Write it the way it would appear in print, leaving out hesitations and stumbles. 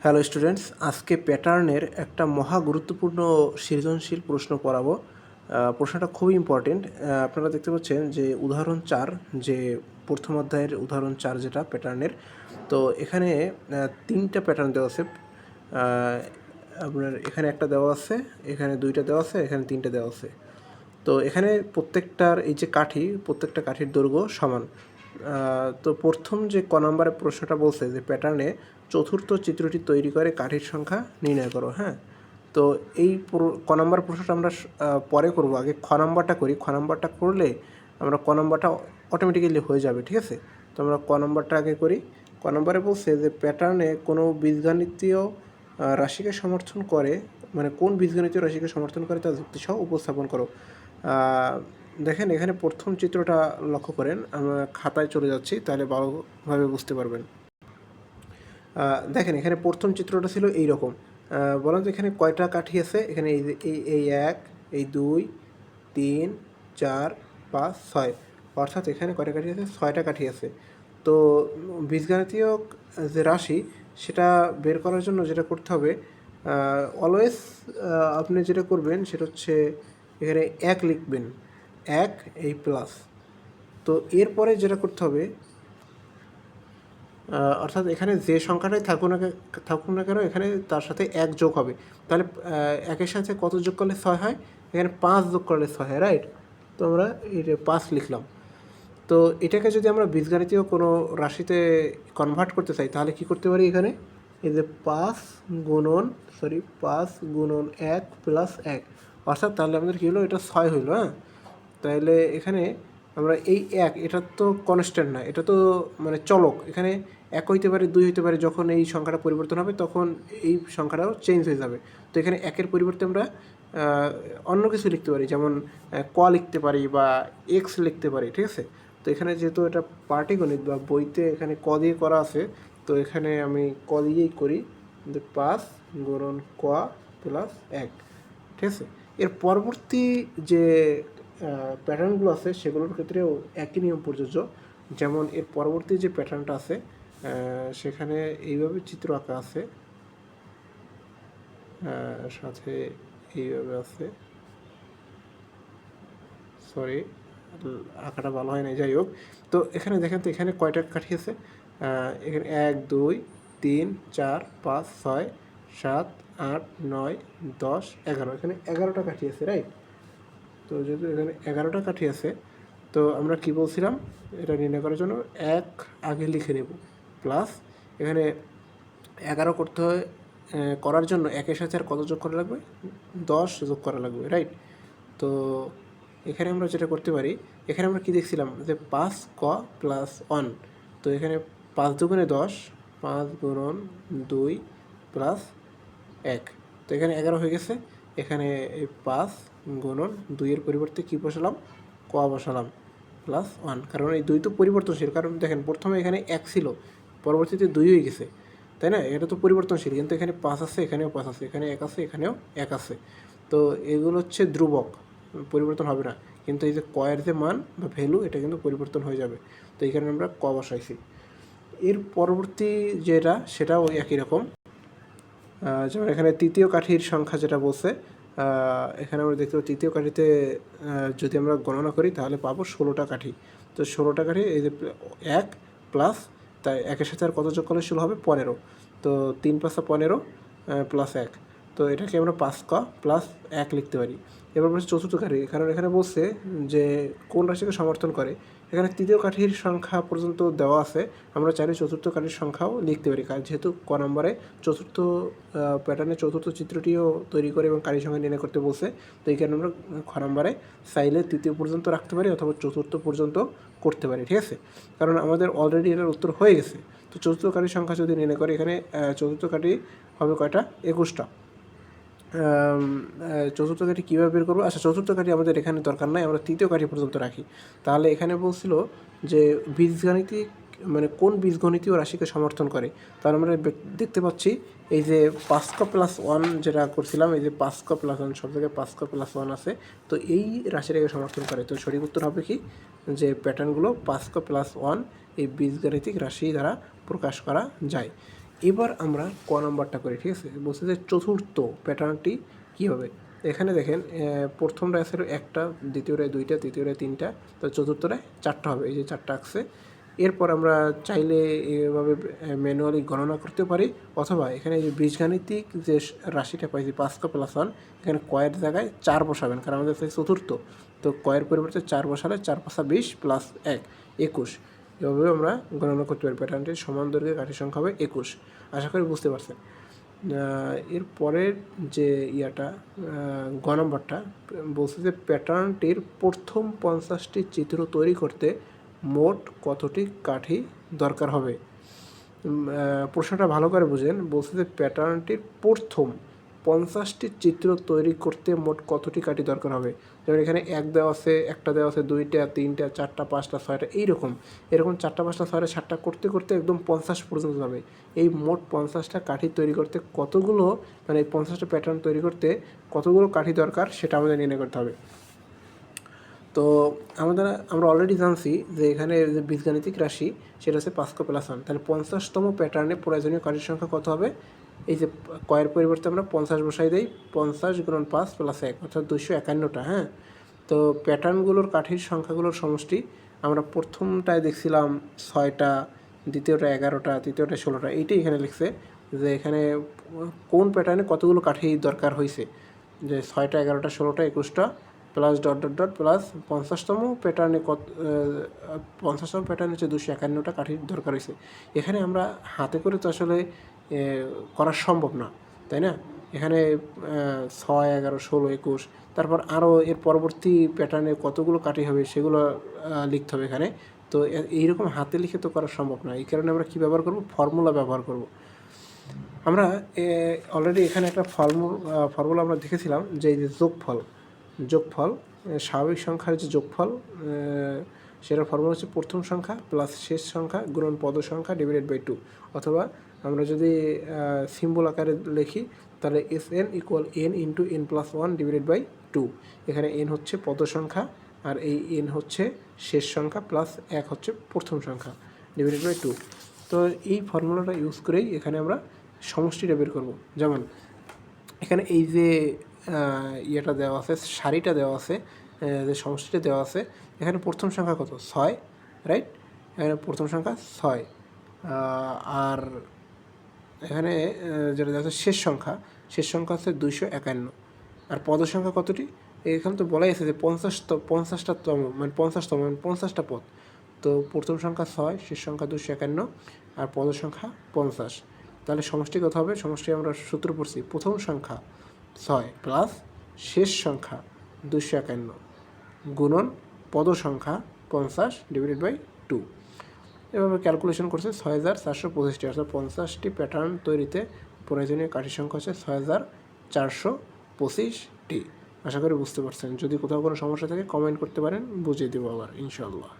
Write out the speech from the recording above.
Hello students, আজকে প্যাটার্নের একটা মহা গুরুত্বপূর্ণ সৃজনশীল প্রশ্ন পড়াবো। প্রশ্নটা খুবই ইম্পর্টেন্ট। আপনারা দেখতে পাচ্ছেন যে উদাহরণ 4, যে প্রথম অধ্যায়ের উদাহরণ 4 যেটা প্যাটার্নের। তো এখানে 3টা প্যাটার্ন দেওয়া আছে। আপনার এখানে একটা দেওয়া আছে, এখানে 2টা দেওয়া আছে, এখানে 3টা দেওয়া আছে। তো এখানে প্রত্যেকটার এই যে প্রত্যেকটা কাঠির দৈর্ঘ্য সমান। তো প্রথম যে ক নম্বরের প্রশ্নটা বলছে যে প্যাটার্নে চতুর্থ চিত্রটি তৈরি করে কাঠির সংখ্যা নির্ণয় করো। হ্যাঁ, তো এই ক নম্বর প্রশ্নটা আমরা পরে করব, আগে খ নম্বরটা করি। খ নম্বরটা করলে আমরা ক নম্বরটা অটোমেটিক্যালি হয়ে যাবে, ঠিক আছে? তো আমরা ক নম্বরটা আগে করি। ক নম্বরে বলছে যে প্যাটার্নে কোনো বীজগণিতীয় রাশিকে সমর্থন করে, মানে কোন বীজগণিতীয় রাশিকে সমর্থন করে তা যুক্তিসহ উপস্থাপন করো। দেখেন এখানে প্রথম চিত্রটা লক্ষ্য করেন, আমরা খাতায় চলে যাচ্ছি, তাহলে ভালোভাবে বুঝতে পারবেন। দেখেন এখানে প্রথম চিত্রটা ছিল এই রকম। বলেন তো এখানে কয়টা কাঠি আছে? এখানে এই 1, এই 2, 3, 4, 5, 6, অর্থাৎ এখানে কয়টা কাঠি আছে? 6টা কাঠি আছে। তো বীজগণিতীয় যে রাশি সেটা বের করার জন্য যেটা করতে হবে, অলওয়েজ আপনি যেটা করবেন সেটা হচ্ছে এখানে 1 লিখবেন, 1 এই প্লাস। তো এরপরে যেটা করতে হবে, অর্থাৎ এখানে যে সংখ্যাটাই থাকুক না কেন এখানে তার সাথে 1 যোগ হবে। তাহলে 1-এর সাথে কত যোগ করলে 6 হয়? এখানে 5 যোগ করলে 6 হয়, রাইট? তো আমরা এটা 5 লিখলাম। তো এটাকে যদি আমরা বীজগণিতীয় কোনো রাশিতে কনভার্ট করতে চাই তাহলে কি করতে পারি? এখানে এই যে 5 গুণন 1 প্লাস 1, অর্থাৎ তাহলে আমাদের কী হলো? এটা 6 হইলো। হ্যাঁ, তাহলে এখানে আমরা এই 1, এটা তো কনস্ট্যান্ট না, এটা তো মানে চলক। এখানে 1 হইতে পারে, 2 হইতে পারে, যখন এই সংখ্যাটা পরিবর্তন হবে তখন এই সংখ্যাটাও চেঞ্জ হয়ে যাবে। তো এখানে 1-এর পরিবর্তে আমরা অন্য কিছু লিখতে পারি, যেমন ক লিখতে পারি বা এক্স লিখতে পারি, ঠিক আছে? তো এখানে যেহেতু এটা পাটিগণিত বা বইতে এখানে ক দিয়ে করা আছে, তো এখানে আমি ক দিয়েই করি, 5 গুণন ক প্লাস 1, ঠিক আছে? এর পরবর্তী যে প্যাটার্নগুলো আছে সেগুলোর ক্ষেত্রেও একই নিয়ম প্রযোজ্য। যেমন এর পরবর্তী যে প্যাটার্নটা আছে সেখানে এইভাবে চিত্র আঁকা আছে, সাথে এইভাবে আছে। সরি, আঁকাটা ভালো হয় না, যাই হোক। তো এখানে দেখেন তো এখানে কয়টা কাঠি আছে? এখানে 1, 2, 3, 4, 5, 6, 7, 8, 9, 10, 11, এখানে 11টা কাঠি আছে, রাইট? তো যেহেতু এখানে 11টা কাঠি আছে, তো আমরা কি বলছিলাম এটা নির্ণয় করার জন্য? 1 আগে লিখে নেব, প্লাস এখানে 11 করতে হয়। করার জন্য 1-এর সাথে আর কত যোগ করা লাগবে? 10 যোগ করা লাগবে, রাইট? তো এখানে আমরা যেটা করতে পারি, এখানে আমরা কি দেখছিলাম যে 5 ক প্লাস 1। তো এখানে 5 দুগুণে 10, 5 গুণন 2 প্লাস 1, তো এখানে 11 হয়ে গেছে। এখানে এই 5 গুণন 2-এর পরিবর্তে কী বসালাম? ক বসালাম প্লাস 1, কারণ এই 2 তো পরিবর্তনশীল। কারণ দেখেন প্রথমে এখানে 1 ছিল, পরবর্তীতে 2 হয়ে গেছে, তাই না? এটা তো পরিবর্তনশীল, কিন্তু এখানে 5 আছে, এখানেও 5 আছে, এখানে 1 আছে, এখানেও 1 আছে। তো এগুলো হচ্ছে ধ্রুবক, পরিবর্তন হবে না। কিন্তু এই যে কয়ের যে মান বা ভ্যালু, এটা কিন্তু পরিবর্তন হয়ে যাবে। তো এই কারণে আমরা ক বসাইছি। এর পরবর্তী যেটা সেটাও একই রকম। যেমন এখানে তৃতীয় কাঠির সংখ্যা যেটা বলছে, এখানে আমরা দেখতে পাবো তৃতীয় কাঠিতে যদি আমরা গণনা করি তাহলে পাবো 16টা কাঠি। তো 16টা কাঠি, এই যে 1 প্লাস, তাই 1-এর সাথে আর কত যোগ করলে 16 হবে? 15। তো 3 + 15 প্লাস 1, তো এটাকে আমরা 5 ক প্লাস 1 লিখতে পারি। এবার বলছে চতুর্থ কাঠি, কারণ এখানে বলছে যে কোন রাশিকে সমর্থন করে। এখানে তৃতীয় কাঠির সংখ্যা পর্যন্ত দেওয়া আছে, আমরা চাইলে চতুর্থ কাঠির সংখ্যাও লিখতে পারি, কারণ যেহেতু ক নম্বরে চতুর্থ প্যাটার্নের চতুর্থ চিত্রটিও তৈরি করে এবং কাঠির সংখ্যা নির্ণয় করতে বলছে। তো এই কারণে আমরা খ নম্বরে চাইলে তৃতীয় পর্যন্ত রাখতে পারি অথবা চতুর্থ পর্যন্ত করতে পারি, ঠিক আছে? কারণ আমাদের অলরেডি এটার উত্তর হয়ে গেছে। তো চতুর্থ কাঠির সংখ্যা যদি নির্ণয় করে, এখানে চতুর্থ কাঠি হবে কয়টা? 21টা। চতুর্থ কাঠি কীভাবে বের করবো? আচ্ছা, চতুর্থ কাঠি আমাদের এখানে দরকার নাই, আমরা তৃতীয় কাঠি পর্যন্ত রাখি। তাহলে এখানে বলছিল যে বীজগাণিতিক, মানে কোন বীজগণিতীয় রাশিকে সমর্থন করে। তাহলে আমরা দেখতে পাচ্ছি এই যে 5 ক প্লাস 1 যেটা করছিলাম, এই যে 5 ক প্লাস 1, সব জায়গায় 5 ক প্লাস 1 আছে, তো এই রাশিটাকে সমর্থন করে। তো সঠিক উত্তর হবে কি, যে প্যাটার্নগুলো 5 ক প্লাস 1 এই বীজগাণিতিক রাশি দ্বারা প্রকাশ করা যায়। এবার আমরা ক নম্বরটা করি, ঠিক আছে। বলছে যে চতুর্থ প্যাটার্নটি কী হবে। এখানে দেখেন প্রথমটা আছে একটা, দ্বিতীয়টায় দুইটা, তৃতীয়টায় তিনটা, তো চতুর্থটায় চারটা হবে, এই যে চারটা আসছে। এরপর আমরা চাইলে এভাবে ম্যানুয়ালি গণনা করতে পারি, অথবা এখানে যে বীজগাণিতিক যে রাশিটা পাইছি 5 ক + 1, এখানে কয়ের জায়গায় 4 বসাবেন, কারণ আমাদের চতুর্থ, তো কয়ের পরিবর্তে 4 বসালে 4 × 5 = 20 + 1 21। এভাবে আমরা গণনা করতে পারি। প্যাটার্নটির সমান দৈর্ঘ্যের কাঠির সংখ্যা হবে 21। আশা করি বুঝতে পারছেন। এরপরের যে গ নম্বরটা বলছে যে প্যাটার্নটির প্রথম 50টি চিত্র তৈরি করতে মোট কতটি কাঠি দরকার হবে। প্রশ্নটা ভালো করে বুঝেন। বলছে যে প্যাটার্নটির প্রথম 50টি চিত্র তৈরি করতে মোট কতটি কাঠি দরকার হবে। যেমন এখানে এক দেওয়া আছে, একটা দেওয়া আছে, দুইটা, তিনটা, চারটা, পাঁচটা, ছয়টা, এরকম 4টা, 5টা, 6টা, 7টা করতে করতে একদম 50 পর্যন্ত যাবে। এই মোট 50টা কাঠি তৈরি করতে কতগুলো, মানে এই 50টা প্যাটার্ন তৈরি করতে কতগুলো কাঠি দরকার সেটা আমাদের নির্ণয় করতে হবে। তো আমরা অলরেডি জানছি যে এখানে যে বীজগাণিতিক রাশি সেটা হচ্ছে 5 ক + 1, তাহলে 50তম প্যাটার্নে প্রয়োজনীয় কাঠির সংখ্যা কত হবে। এই যে কয়ের পরিবর্তে আমরা 50 বসাই দিই, 50 × 5 + 1 অর্থাৎ 251টা। হ্যাঁ, তো প্যাটার্নগুলোর কাঠির সংখ্যাগুলোর সমষ্টি আমরা প্রথমটায় দেখছিলাম 6টা, দ্বিতীয়টা 11টা, তৃতীয়টা 16টা, এইটাই এখানে লিখছে যে এখানে কোন প্যাটার্নে কতগুলো কাঠি দরকার হয়েছে, যে 6টা, 11টা, 16টা, 21টা প্লাস ... প্লাস 50তম প্যাটার্নে 50তম প্যাটার্নে হচ্ছে 251টা কাঠির দরকার হয়েছে। এখানে আমরা হাতে করে তো আসলে করা সম্ভব না, তাই না। এখানে 6, 11, 16, 21, তারপর আরও এর পরবর্তী প্যাটার্নে কতগুলো কাঠি হবে সেগুলো লিখতে হবে এখানে। তো এইরকম হাতে লিখে তো করা সম্ভব না। এই কারণে আমরা কী ব্যবহার করব, ফর্মুলা ব্যবহার করব। আমরা অলরেডি এখানে একটা ফর্মুলা আমরা দেখেছিলাম যে এই যে যোগফল স্বাভাবিক সংখ্যার যে যোগফল, সেটার ফর্মুলা হচ্ছে প্রথম সংখ্যা প্লাস শেষ সংখ্যা গুণন পদ সংখ্যা / 2, অথবা আমরা যদি সিম্বল আকারে লিখি তাহলে Sn = n × n + 1 / 2। এখানে n হচ্ছে পদ সংখ্যা, আর এই n হচ্ছে শেষ সংখ্যা, প্লাস 1 হচ্ছে প্রথম সংখ্যা / 2। তো এই ফর্মুলাটা ইউজ করেই এখানে আমরা সমষ্টিটা বের করব। যেমন এখানে এই যে দেওয়া আছে, সারিটা দেওয়া আছে, যে সমষ্টিটা দেওয়া আছে, এখানে প্রথম সংখ্যা কত, 6, রাইট। এখানে প্রথম সংখ্যা 6, আর এখানে যেটা দেওয়া আছে শেষ সংখ্যা হচ্ছে 251, আর পদ সংখ্যা কতটি, এখানে তো বলাই আছে যে 50তম মানে 50টা পদ। তো প্রথম সংখ্যা 6, শেষ সংখ্যা 251, আর পদ সংখ্যা 50। তাহলে সমষ্টি কত হবে, সমষ্টি আমরা সূত্র পড়ছি, প্রথম সংখ্যা 6 প্লাস শেষ সংখ্যা 251 গুণন পদ সংখ্যা 50 / 2। এভাবে ক্যালকুলেশন করছে 6425টি, অর্থাৎ 50টি প্যাটার্ন তৈরিতে প্রয়োজনীয় কাঠির সংখ্যা হচ্ছে 6425টি। আশা করি বুঝতে পারছেন। যদি কোথাও কোনো সমস্যা থাকে কমেন্ট করতে পারেন, বুঝিয়ে দেবো আবার ইনশাআল্লাহ।